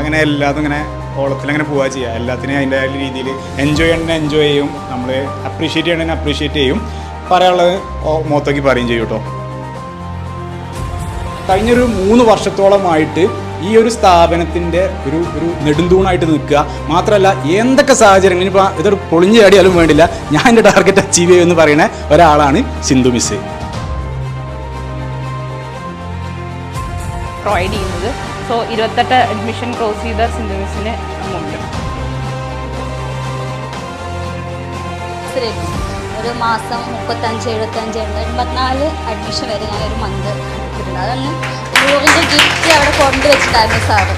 അങ്ങനെ എല്ലാതും ഇങ്ങനെ ഓളത്തിലങ്ങനെ പോവുക ചെയ്യുക. എല്ലാത്തിനെയും അതിൻ്റെ രീതിയിൽ എൻജോയ് ചെയ്യണമെങ്കിൽ എൻജോയ് ചെയ്യും, നമ്മൾ അപ്രീഷിയേറ്റ് ചെയ്യണമെങ്കിൽ അപ്രീഷിയേറ്റ് ചെയ്യും, പറയാനുള്ളത് മുഖത്തേക്ക് പറയുകയും ചെയ്യും കേട്ടോ. കഴിഞ്ഞൊരു 3 വർഷത്തോളമായിട്ട് ഈ ഒരു സ്ഥാപനത്തിൻ്റെ ഒരു നെടുന്തൂണായിട്ട് നിൽക്കുക. മാത്രമല്ല എന്തൊക്കെ സാഹചര്യങ്ങൾ ഇപ്പോൾ ഇതൊരു പൊളിഞ്ഞ് ചാടിയാലും വേണ്ടില്ല, ഞാൻ എൻ്റെ ടാർഗറ്റ് അച്ചീവ് ചെയ്യുമെന്ന് പറയുന്ന ഒരാളാണ് സിന്ധു മിസ്. പ്രൊവൈഡ് ചെയ്യുന്നത്. സോ 28 അഡ്മിഷൻ ക്ലോസ് ചെയ്ത സിന്ധു മിസ്സിന് ഉണ്ട്. ഒരു മാസം 35, 75, 84 അഡ്മിഷൻ വരെ ഞാൻ ഒരു മന്ത് എടുത്തിട്ടുണ്ട്. അതൊന്ന് ഗിഫ്റ്റ് അവിടെ കൊണ്ടുവച്ചിട്ടായിരുന്നു സാറ്.